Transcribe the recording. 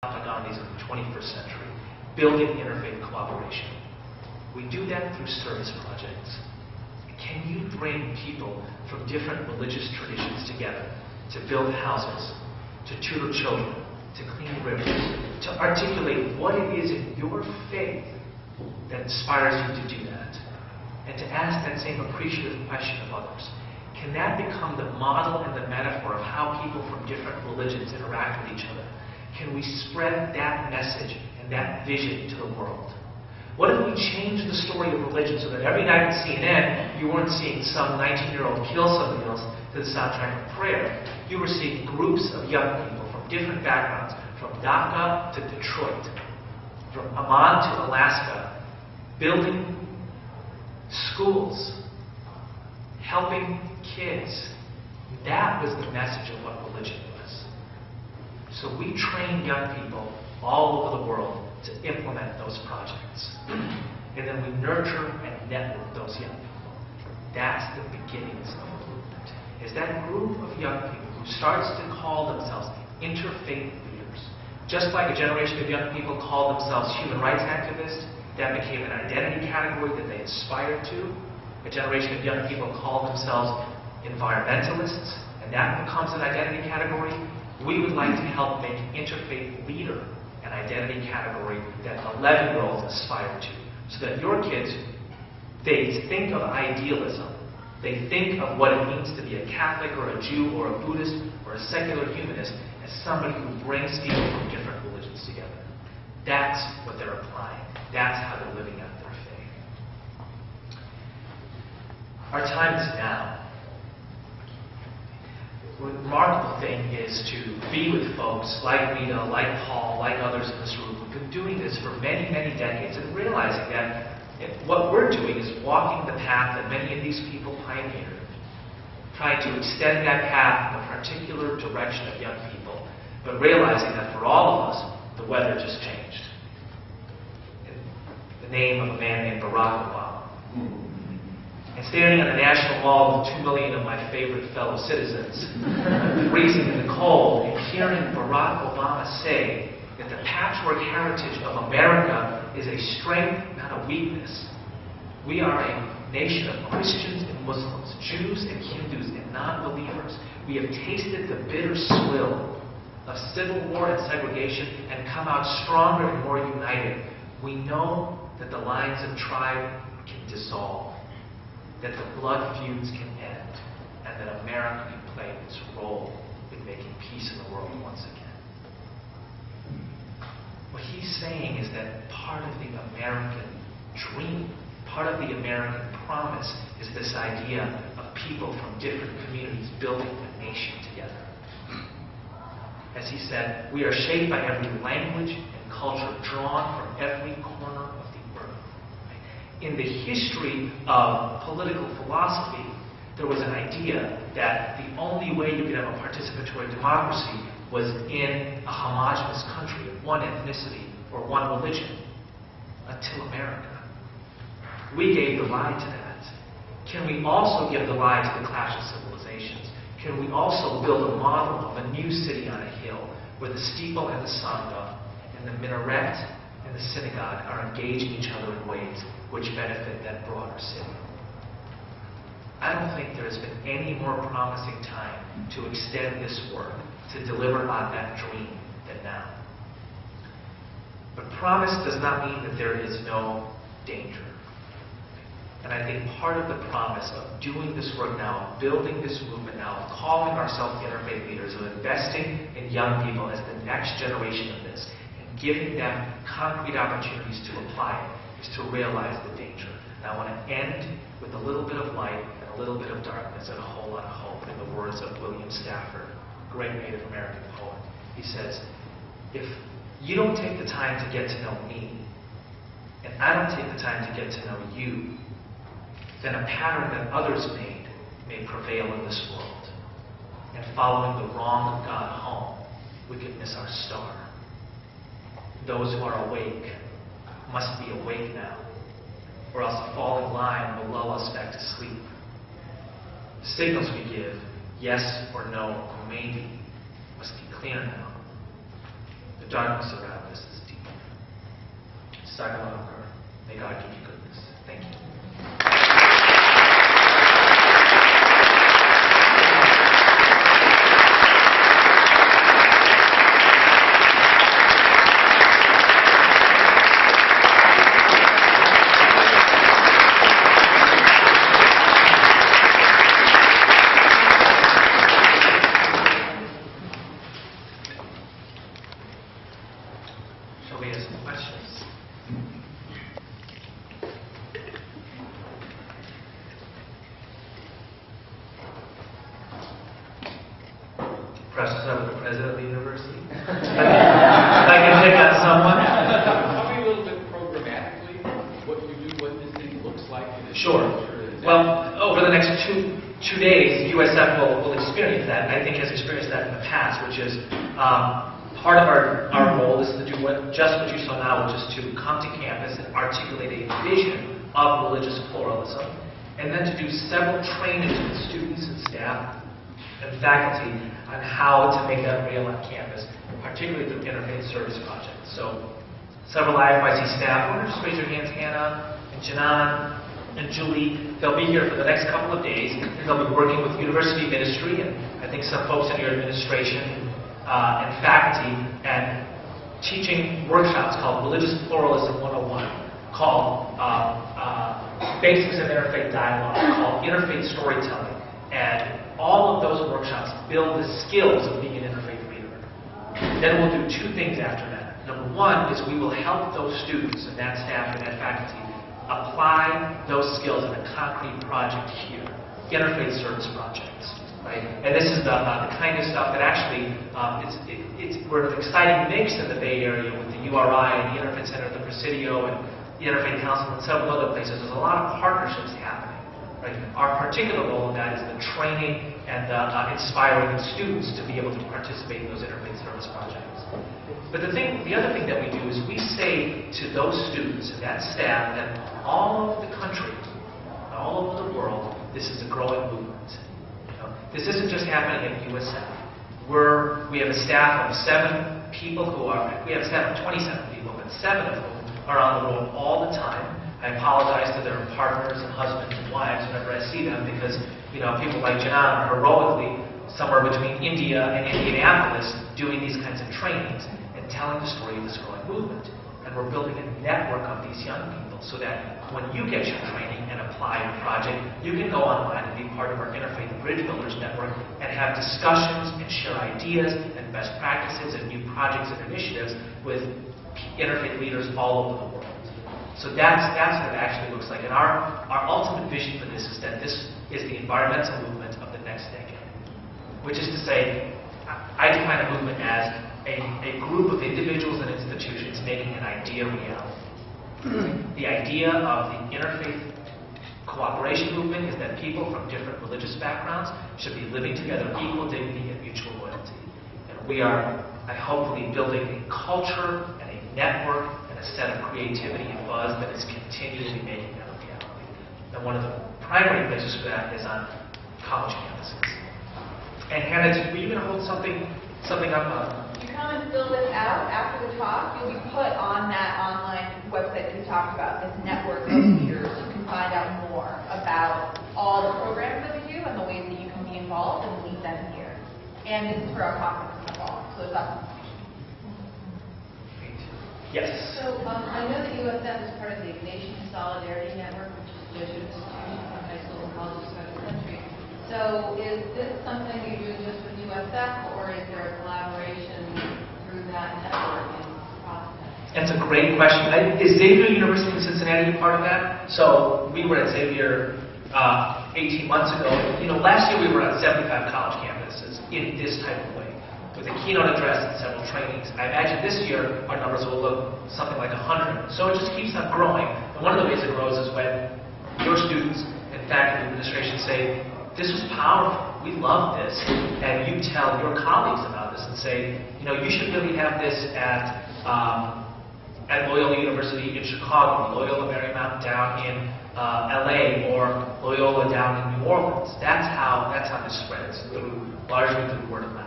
Gandhis of the 21st century, building interfaith cooperation. We do that through service projects. Can you bring people from different religious traditions together to build houses, to tutor children, to clean rivers, to articulate what it is in your faith that inspires you to do that, and to ask that same appreciative question of others? Can that become the model and the metaphor of how people from different religions interact with each other? Can we spread that message and that vision to the world? What if we change the story of religion so that every night on CNN you weren't seeing some 19-year-old kill somebody else to the soundtrack of prayer? You were seeing groups of young people from different backgrounds, from Dhaka to Detroit, from Amman to Alaska, building schools, helping kids. That was the message of what religion was. So we train young people all over the world to implement those projects. And then we nurture and network those young people. That's the beginnings of a movement. Is that group of young people who starts to call themselves interfaith leaders. Just like a generation of young people called themselves human rights activists, that became an identity category that they aspired to. A generation of young people call themselves environmentalists, and that becomes an identity category. We would like to help make interfaith leader an identity category that 11-year-olds aspire to, so that your kids, they think of idealism, they think of what it means to be a Catholic or a Jew or a Buddhist or a secular humanist as somebody who brings people from different religions together. That's what they're applying. That's how they're living out their faith. Our time is now. The remarkable thing is to be with folks like Rita, like Paul, like others in this room who've been doing this for many, many decades, and realizing that what we're doing is walking the path that many of these people pioneered, trying to extend that path in a particular direction of young people, but realizing that for all of us, the weather just changed. In the name of a man named Barack Obama. And standing on a national mall with 2 million of my favorite fellow citizens, freezing in the cold, and hearing Barack Obama say that the patchwork heritage of America is a strength, not a weakness. We are a nation of Christians and Muslims, Jews and Hindus and non-believers. We have tasted the bitter swill of civil war and segregation and come out stronger and more united. We know that the lines of tribe can dissolve, that the blood feuds can end, and that America can play its role in making peace in the world once again. What he's saying is that part of the American dream, part of the American promise, is this idea of people from different communities building a nation together. As he said, we are shaped by every language and culture drawn from every corner of the earth. In the history of political philosophy, there was an idea that the only way you could have a participatory democracy was in a homogeneous country of one ethnicity or one religion, until America. We gave the lie to that. Can we also give the lie to the clash of civilizations? Can we also build a model of a new city on a hill where the steeple and the sangha and the minaret and the synagogue are engaging each other in ways which benefit that broader city? I don't think there has been any more promising time to extend this work, to deliver on that dream than now. But promise does not mean that there is no danger. And I think part of the promise of doing this work now, of building this movement now, of calling ourselves interfaith leaders, of investing in young people as the next generation of this, and giving them concrete opportunities to apply it, is to realize the danger. And I want to end with a little bit of light and a little bit of darkness and a whole lot of hope, in the words of William Stafford, a great Native American poet. He says, if you don't take the time to get to know me, and I don't take the time to get to know you, then a pattern that others made may prevail in this world. And following the wrong of God home, we could miss our star. Those who are awake must be awake now, or else fall in line will lull us back to sleep. The signals we give, yes or no or maybe, must be clear now. The The darkness around us is deep. Sakamaker, may God give you goodness. Thank you. Shall we ask some questions? Perhaps to start with the president of the university. If I can pick on someone. Tell me a little bit programmatically what you do, what this thing looks like. Sure. Well, over the next two days, USF will experience that, and I think has experienced that in the past, which is part of our role is to do just what you saw now, which is to come to campus and articulate a vision of religious pluralism, and then to do several trainings with students and staff and faculty on how to make that real on campus, particularly through Interfaith Service Projects. So several IFIC staff members, just raise your hands, Hannah and Janan and Julie. They'll be here for the next couple of days, and they'll be working with university ministry, and I think some folks in your administration and faculty, and teaching workshops called Religious Pluralism 101, called Basics of Interfaith Dialogue, called Interfaith Storytelling. And all of those workshops build the skills of being an interfaith leader. Then we'll do two things after that. Number one is we will help those students and that staff and that faculty apply those skills in a concrete project here, Interfaith Service Projects. Right? And this is the kind of stuff that actually, we're an exciting mix in the Bay Area with the URI and the Interfaith Center at the Presidio and the Interfaith Council and several other places. There's a lot of partnerships happening. Right? Our particular role in that is the training and inspiring the students to be able to participate in those interfaith service projects. But the other thing that we do is we say to those students and that staff that all over the country, all over the world, this is a growing movement. This isn't just happening at USF. We have a staff of 7 people we have a staff of 27 people, but 7 of whom are on the road all the time. I apologize to their partners and husbands and wives whenever I see them because, people like Janan are heroically somewhere between India and Indianapolis doing these kinds of trainings and telling the story of this growing movement. And we're building a network of these young people so that when you get your training and apply your project, you can go online and be part of our Interfaith Bridge Builders Network and have discussions and share ideas and best practices and new projects and initiatives with interfaith leaders all over the world. So that's what it actually looks like. And our ultimate vision for this is that this is the environmental movement of the next decade. Which is to say, I define a movement as a group of individuals and institutions making an idea reality. The idea of the interfaith cooperation movement is that people from different religious backgrounds should be living together with equal dignity and mutual loyalty. And we are, hopefully, building a culture and a network a set of creativity and buzz that is continually making that a reality. And one of the primary places for that is on college campuses. And Hannah, were you going to hold something up? You come and fill this out after the talk. You'll be put on that online website that we talked about, this network of leaders. You can find out more about all the programs that we do and the ways that you can be involved and lead them here. And this is for our conference in the fall, so it's up. Yes. So I know that USF is part of the Ignatian Solidarity Network, which is Jesuit institutions for high school and colleges throughout the country. So is this something you're doing just with USF, or is there a collaboration through that network and process? That's a great question. Is Xavier University in Cincinnati part of that? So we were at Xavier 18 months ago. Last year we were on 75 college campuses in this type of way, with a keynote address and several trainings. I imagine this year our numbers will look something like 100. So it just keeps on growing. And one of the ways it grows is when your students and faculty and administration say, this was powerful, we love this, and you tell your colleagues about this and say, you should really have this at Loyola University in Chicago, Loyola Marymount down in LA, or Loyola down in New Orleans. That's how this spreads, largely through word of mouth.